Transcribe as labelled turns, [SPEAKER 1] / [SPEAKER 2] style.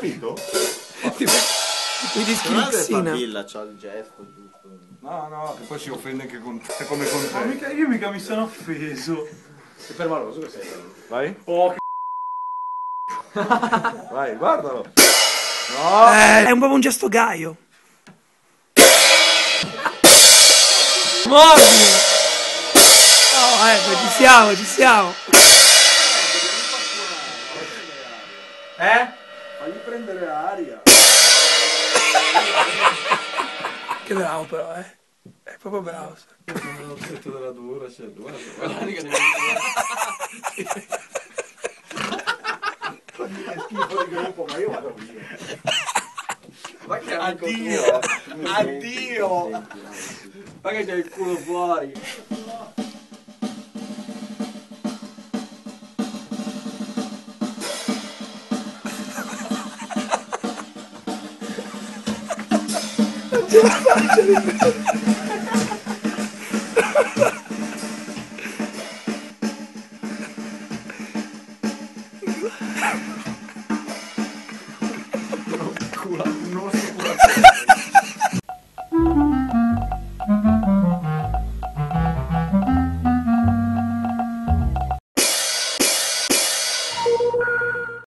[SPEAKER 1] capito?
[SPEAKER 2] Mi discrixina.
[SPEAKER 3] C'ha il gesto giusto.
[SPEAKER 1] No, che poi si offende anche con te, come con te.
[SPEAKER 4] Io mica mi sono offeso.
[SPEAKER 3] Sei permaloso che sei?
[SPEAKER 1] Vai?
[SPEAKER 4] Oh, che
[SPEAKER 1] Vai, guardalo. No!
[SPEAKER 2] È un proprio un gesto gaio. Morbi! Oh, ecco, ci siamo.
[SPEAKER 3] Fagli prendere aria.
[SPEAKER 2] Che bravo però, È proprio bravo.
[SPEAKER 3] Non sento della dura, c'è dura. È schifo di gruppo, ma io vado via. Addio! Addio! Ma che c'è il culo fuori!
[SPEAKER 2] Non ce la faccio.
[SPEAKER 1] Non